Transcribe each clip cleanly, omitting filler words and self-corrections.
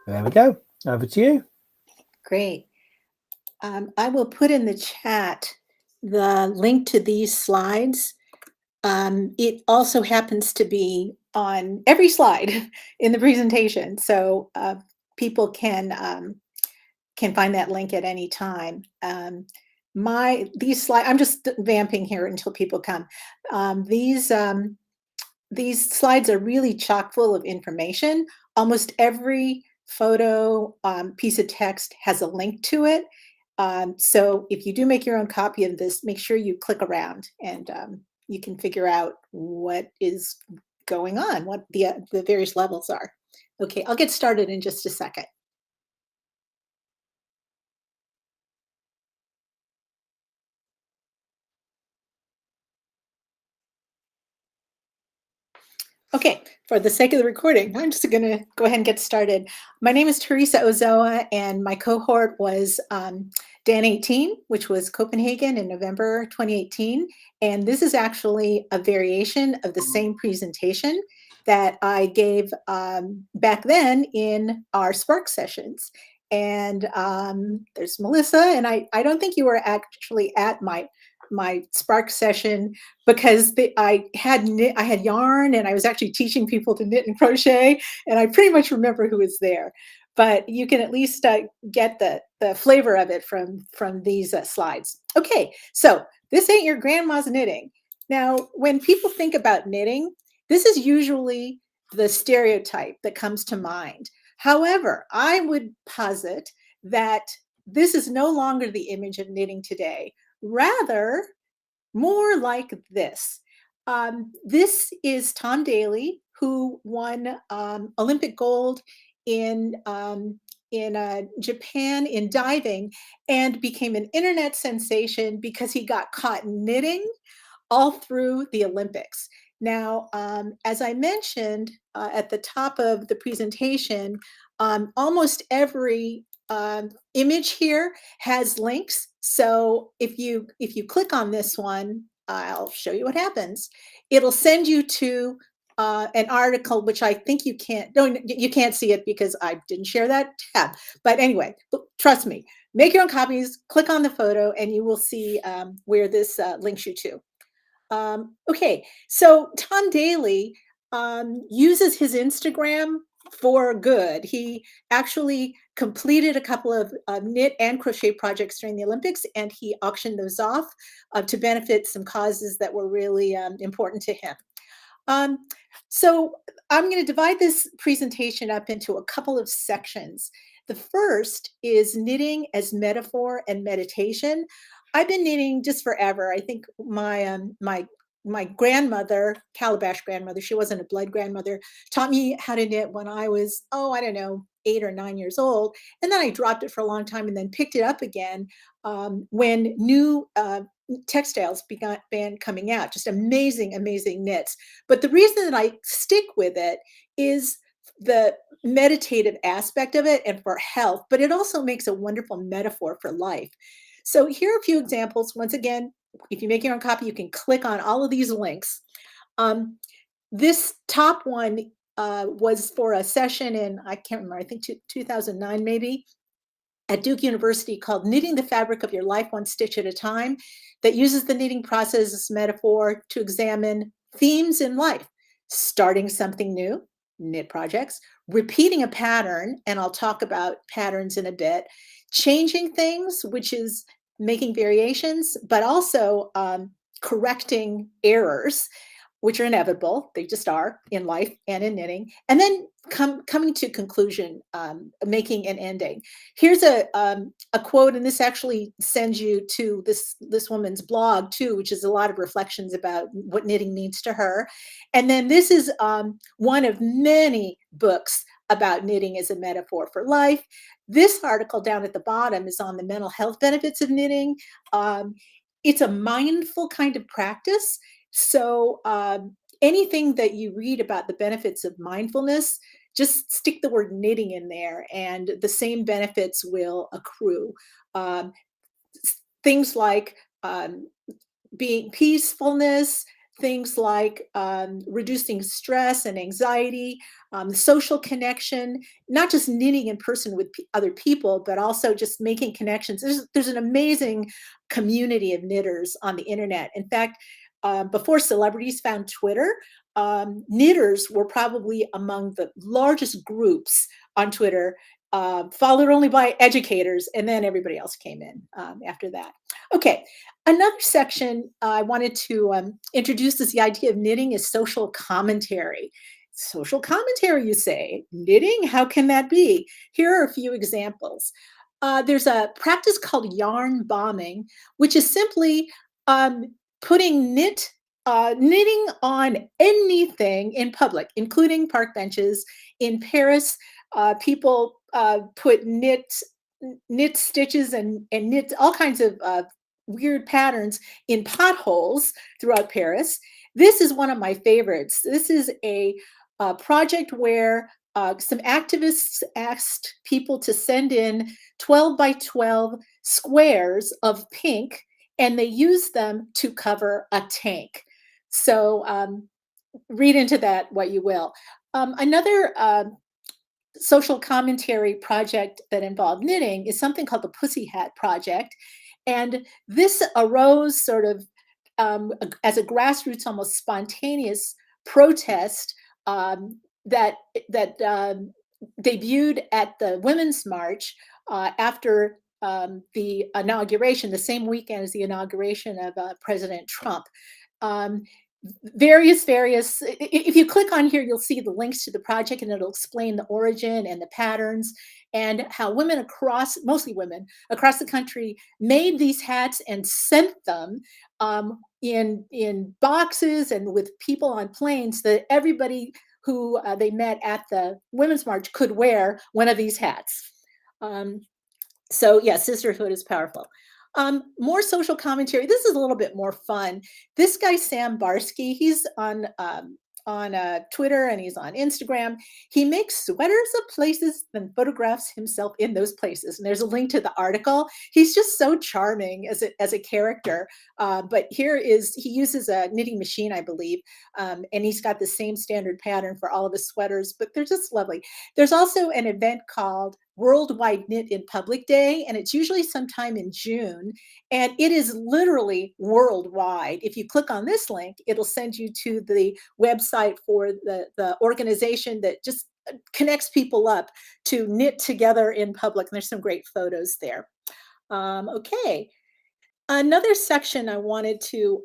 There we go. Over to you. Great. I will put in the chat the link to these slides. It also happens to be on every slide in the presentation, so people can find that link at any time. These slides, I'm just vamping here until people come. These slides are really chock full of information. Almost every photo, piece of text has a link to it. So if you do make your own copy of this, make sure you click around and you can figure out what is going on, what the various levels are. Okay, I'll get started in just a second. Okay, for the sake of the recording, I'm just going to go ahead and get started. My name is Teresa Ozoa, and my cohort was Dan 18, which was Copenhagen in November 2018. And this is actually a variation of the same presentation that I gave back then in our Spark sessions. And there's Melissa, and I don't think you were actually at my Spark session because I had yarn and I was actually teaching people to knit and crochet, and I pretty much remember who was there. But you can at least get the flavor of it from these slides. Okay, so this ain't your grandma's knitting. Now, when people think about knitting, this is usually the stereotype that comes to mind. However, I would posit that this is no longer the image of knitting today. Rather, more like this. This is Tom Daley, who won Olympic gold in Japan in diving and became an internet sensation because he got caught knitting all through the Olympics. Now, as I mentioned at the top of the presentation, almost every image here has links. So if you click on this one, I'll show you what happens. It'll send you to an article, which I think you can't see it because I didn't share that tab. But anyway, trust me, make your own copies, click on the photo, and you will see where this links you to. Okay, so Tom Daley uses his Instagram for good. He actually completed a couple of knit and crochet projects during the Olympics, and he auctioned those off to benefit some causes that were really important to him. So I'm going to divide this presentation up into a couple of sections. The first is knitting as metaphor and meditation. I've been knitting just forever. I think my grandmother, Calabash grandmother, she wasn't a blood grandmother, taught me how to knit when I was, I don't know, 8 or 9 years old. And then I dropped it for a long time and then picked it up again when new textiles began coming out. Just amazing, amazing knits. But the reason that I stick with it is the meditative aspect of it and for health, but it also makes a wonderful metaphor for life. So here are a few examples. Once again, if you make your own copy, you can click on all of these links. This top one was for a session in, I can't remember, I think 2009 maybe, at Duke University called Knitting the Fabric of Your Life One Stitch at a Time, that uses the knitting process as metaphor to examine themes in life, starting something new, knit projects, repeating a pattern, and I'll talk about patterns in a bit, changing things, which is making variations, but also correcting errors, which are inevitable. They just are in life and in knitting. And then coming to conclusion, making an ending. Here's a quote, and this actually sends you to this woman's blog too, which is a lot of reflections about what knitting means to her. And then this is one of many books about knitting as a metaphor for life. This article down at the bottom is on the mental health benefits of knitting. It's a mindful kind of practice. So anything that you read about the benefits of mindfulness, just stick the word knitting in there and the same benefits will accrue. Things like being peacefulness, things like reducing stress and anxiety, social connection, not just knitting in person with other people, but also just making connections. There's an amazing community of knitters on the internet. In fact, before celebrities found Twitter, knitters were probably among the largest groups on Twitter, followed only by educators, and then everybody else came in after that. Okay, another section I wanted to introduce is the idea of knitting as social commentary. Social commentary, you say? Knitting? How can that be? Here are a few examples. There's a practice called yarn bombing, which is simply um, putting knitting on anything in public, including park benches. In Paris, people put knit stitches and knit all kinds of weird patterns in potholes throughout Paris. This is one of my favorites. This is a project where some activists asked people to send in 12 by 12 squares of pink, and they used them to cover a tank. So read into that what you will. Another social commentary project that involved knitting is something called the Pussy Hat Project. And this arose sort of as a grassroots, almost spontaneous protest that debuted at the Women's March after the inauguration, the same weekend as the inauguration of President Trump. Um, if you click on here, you'll see the links to the project, and it'll explain the origin and the patterns and how women mostly women across the country, made these hats and sent them in boxes and with people on planes, that everybody who they met at the Women's March could wear one of these hats. So yeah, sisterhood is powerful. More social commentary. This is a little bit more fun. This guy, Sam Barsky, he's on Twitter and he's on Instagram. He makes sweaters of places and photographs himself in those places. And there's a link to the article. He's just so charming as a character. But he uses a knitting machine, I believe, and he's got the same standard pattern for all of his sweaters, but they're just lovely. There's also an event called Worldwide Knit in Public Day, and it's usually sometime in June, and it is literally worldwide. If you click on this link, it'll send you to the website for the organization that just connects people up to knit together in public, and there's some great photos there. Okay, another section I wanted to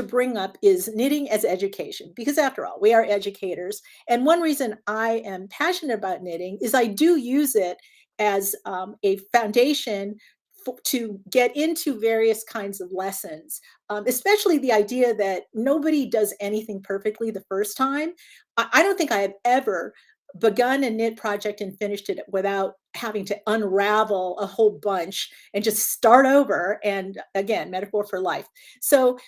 bring up is knitting as education, because after all, we are educators. And one reason I am passionate about knitting is I do use it as a foundation to get into various kinds of lessons, especially the idea that nobody does anything perfectly the first time. I don't think I have ever begun a knit project and finished it without having to unravel a whole bunch and just start over. And again, metaphor for life. So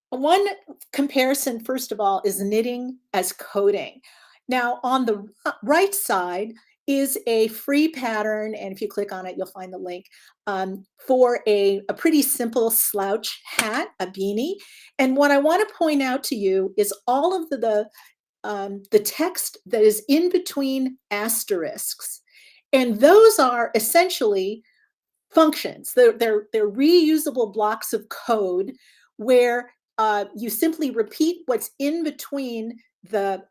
one comparison, first of all, is knitting as coding. Now, on the right side is a free pattern, and if you click on it, you'll find the link for a pretty simple slouch hat, a beanie. And what I want to point out to you is all of the text that is in between asterisks, and those are essentially functions. They're reusable blocks of code where you simply repeat what's in between the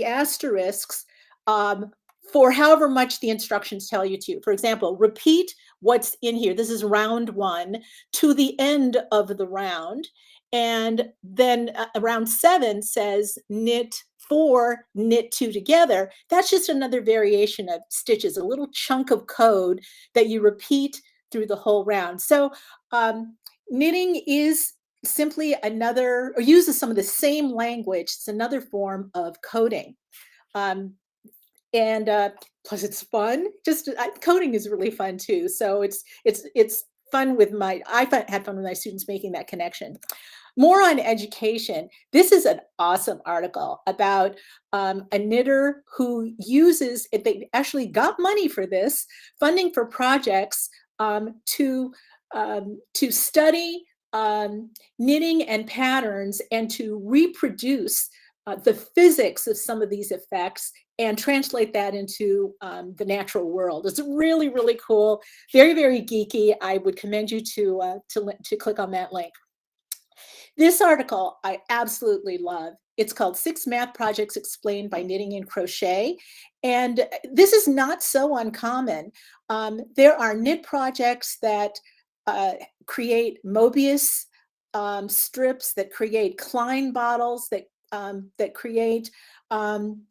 asterisks for however much the instructions tell you to. For example, repeat what's in here. This is round 1 to the end of the round. And then round 7 says knit 4, knit 2 together. That's just another variation of stitches, a little chunk of code that you repeat through the whole round. So knitting is simply another, or uses some of the same language. It's another form of coding. And plus it's fun. Just coding is really fun too. So it's fun with I had fun with my students making that connection. More on education. This is an awesome article about a knitter who uses, they actually got money for this, funding for projects to study um, knitting and patterns and to reproduce the physics of some of these effects and translate that into the natural world. It's really, really cool. Very, very geeky. I would commend you to click on that link. This article I absolutely love. It's called Six Math Projects Explained by Knitting and Crochet. And this is not so uncommon. There are knit projects that uh, create Mobius strips, that create Klein bottles, that create um,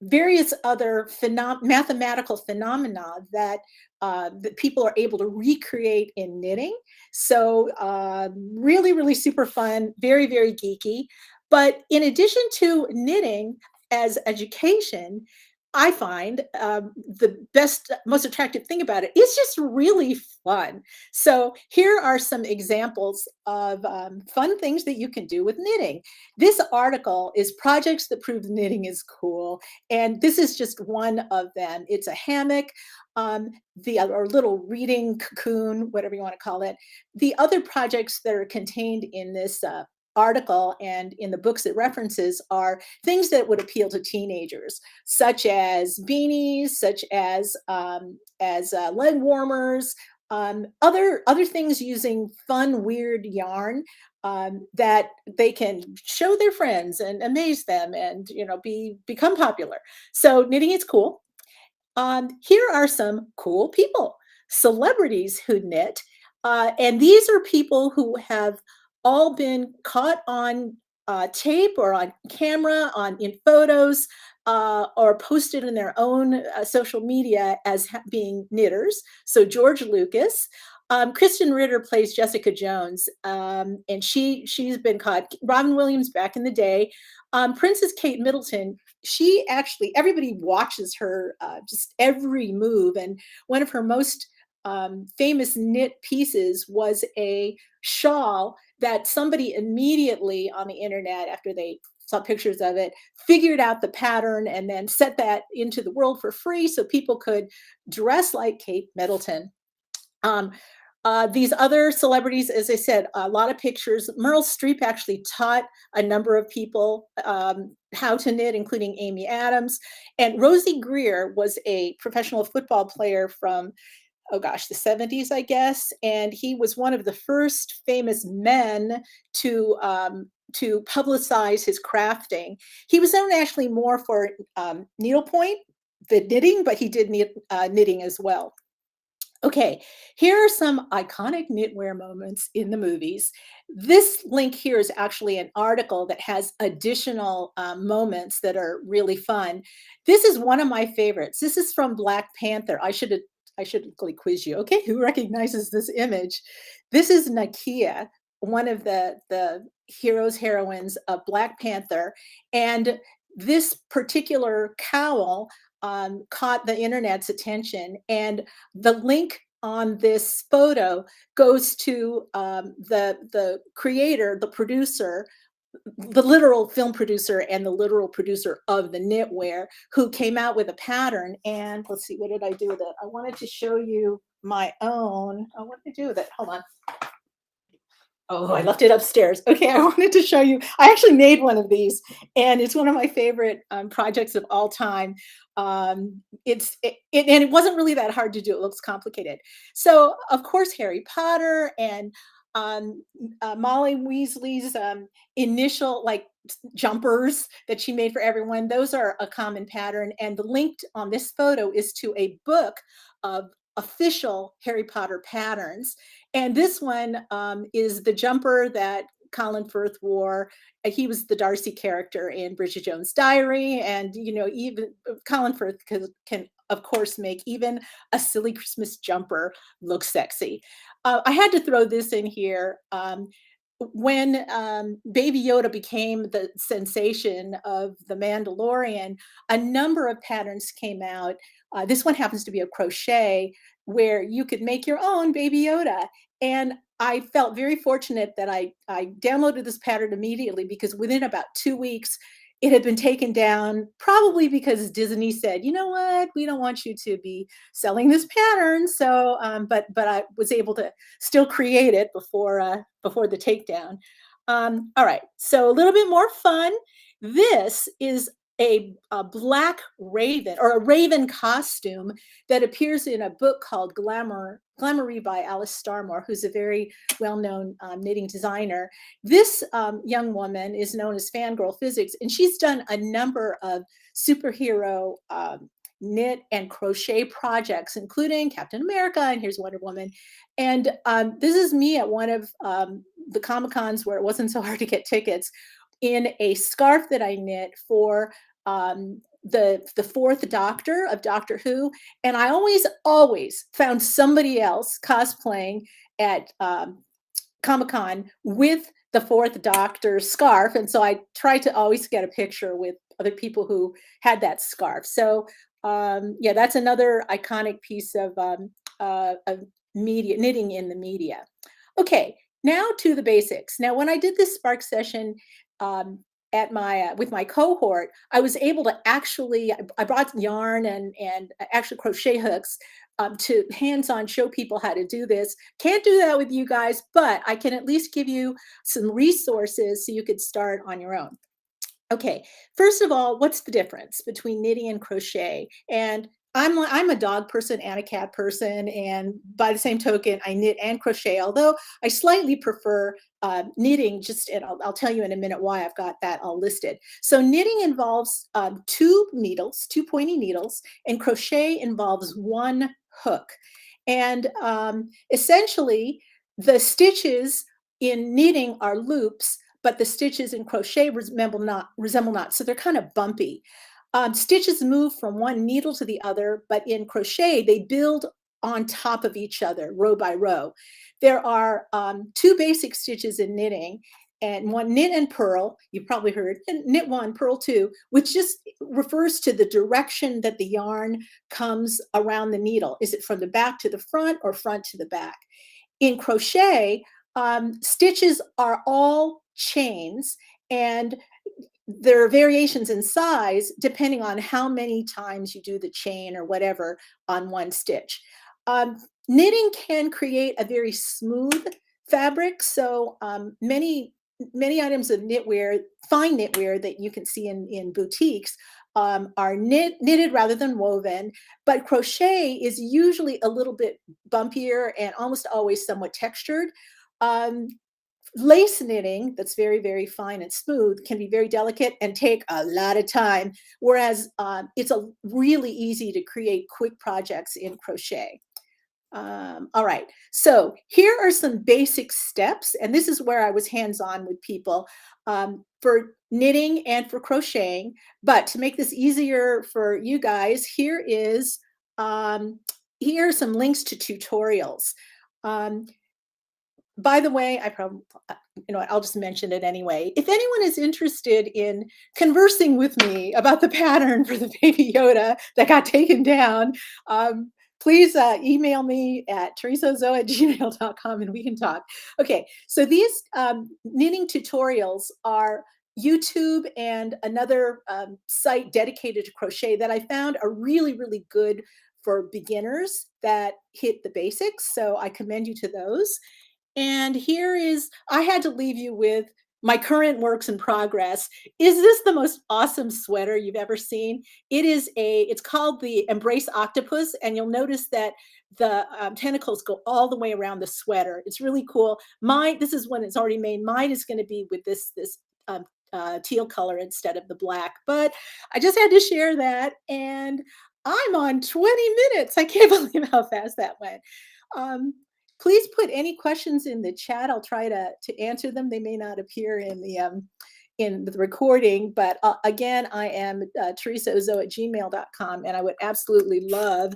various other mathematical phenomena that people are able to recreate in knitting. So really, really super fun, very, very geeky. But in addition to knitting as education, I find the best, most attractive thing about it is just really fun. So here are some examples of fun things that you can do with knitting. This article is Projects That Prove Knitting is Cool. And this is just one of them. It's a hammock, the or little reading cocoon, whatever you want to call it. The other projects that are contained in this article and in the books it references are things that would appeal to teenagers, such as beanies, such as leg warmers, other things using fun, weird yarn that they can show their friends and amaze them, and become popular. So knitting is cool. Here are some cool people, celebrities who knit. And these are people who have all been caught on tape or on camera, in photos, or posted in their own social media as being knitters. So George Lucas. Kristen Ritter plays Jessica Jones, and she's been caught. Robin Williams back in the day. Princess Kate Middleton, she actually, everybody watches her just every move. And one of her most famous knit pieces was a shawl that somebody immediately on the internet, after they saw pictures of it, figured out the pattern and then set that into the world for free so people could dress like Kate Middleton. Um, these other celebrities, as I said, a lot of pictures. Meryl Streep actually taught a number of people how to knit, including Amy Adams. And Rosie Greer was a professional football player from, oh gosh, the 70s, I guess. And he was one of the first famous men to publicize his crafting. He was known actually more for needlepoint, the knitting, but he did knitting as well. Okay, here are some iconic knitwear moments in the movies. This link here is actually an article that has additional moments that are really fun. This is one of my favorites. This is from Black Panther. I should really quiz you. Okay, who recognizes this image? This is Nakia, one of the heroes, heroines of Black Panther, and this particular cowl caught the internet's attention, and the link on this photo goes to the creator, the producer, the literal film producer, and the literal producer of the knitwear, who came out with a pattern. And let's see, what did I do with it? I wanted to show you my own. Oh, what did I do with it? Hold on. Oh, I left it upstairs. Okay, I wanted to show you. I actually made one of these, and it's one of my favorite projects of all time. And it wasn't really that hard to do. It looks complicated. So, of course, Harry Potter and Molly Weasley's initial jumpers that she made for everyone. Those are a common pattern. And the link on this photo is to a book of official Harry Potter patterns. And this one is the jumper that Colin Firth wore. He was the Darcy character in Bridget Jones' Diary. And, even Colin Firth can of course, make even a silly Christmas jumper look sexy. I had to throw this in here. When Baby Yoda became the sensation of The Mandalorian, a number of patterns came out. This one happens to be a crochet where you could make your own Baby Yoda. And I felt very fortunate that I downloaded this pattern immediately, because within about 2 weeks, it had been taken down probably because Disney said, "You know what? We don't want you to be selling this pattern." So, but I was able to still create it before the takedown. All right, so a little bit more fun. This is a black raven or a raven costume that appears in a book called Glamoury by Alice Starmore, who's a very well-known knitting designer. This young woman is known as Fangirl Physics, and she's done a number of superhero knit and crochet projects, including Captain America, and here's Wonder Woman. And this is me at one of the Comic Cons where it wasn't so hard to get tickets, in a scarf that I knit for the fourth Doctor of Doctor Who, and I always found somebody else cosplaying at Comic-Con with the fourth Doctor scarf, and so I tried to always get a picture with other people who had that scarf. So yeah, that's another iconic piece of media knitting in the media. Okay, now to the basics. Now, when I did this Spark session um, at my with my cohort, I was able to actually I brought yarn and actually crochet hooks to hands-on show people how to do this. Can't do that with you guys, but I can at least give you some resources so you could start on your own. Okay, first of all, what's the difference between knitting and crochet? And I'm a dog person and a cat person, and by the same token, I knit and crochet. Although I slightly prefer knitting, just and I'll tell you in a minute why I've got that all listed. So knitting involves two needles, two pointy needles, and crochet involves one hook. And essentially, the stitches in knitting are loops, but the stitches in crochet resemble knots, so they're kind of bumpy. Stitches move from one needle to the other, but in crochet, they build on top of each other, row by row. There are two basic stitches in knitting, and one knit and purl, you've probably heard, and knit one, purl two, which just refers to the direction that the yarn comes around the needle. Is it from the back to the front or front to the back? In crochet, stitches are all chains, and there are variations in size depending on how many times you do the chain or whatever on one stitch. Um, Knitting can create a very smooth fabric, so many items of knitwear, fine knitwear that you can see in boutiques are knitted rather than woven, but crochet is usually a little bit bumpier and almost always somewhat textured. Um, Lace knitting, that's very, very fine and smooth, can be very delicate and take a lot of time, whereas it's really easy to create quick projects in crochet. All right, so here are some basic steps, and this is where I was hands-on with people for knitting and for crocheting. But to make this easier for you guys, here are some links to tutorials. Um, by the way, I probably, you know what, I'll just mention it anyway. If anyone is interested in conversing with me about the pattern for the Baby Yoda that got taken down, please email me at teresazo@gmail.com and we can talk. Okay, so these knitting tutorials are YouTube and another site dedicated to crochet that I found are really, really good for beginners that hit the basics. So I commend you to those. And here is, I had to leave you with my current works in progress. Is this the most awesome sweater you've ever seen? It's called the Embrace Octopus, and you'll notice that the tentacles go all the way around the sweater. It's really cool. This is when it's already made. Mine is going to be with this teal color instead of the black, but I just had to share that. And I'm on 20 minutes. I can't believe how fast that went. Um, Please put any questions in the chat. I'll try to answer them. They may not appear in the recording, but again, I am teresaozo@gmail.com, and I would absolutely love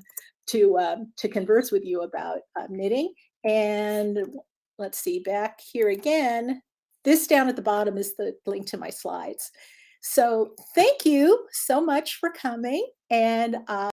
to converse with you about knitting. And let's see, back here again, this down at the bottom is the link to my slides. So thank you so much for coming, and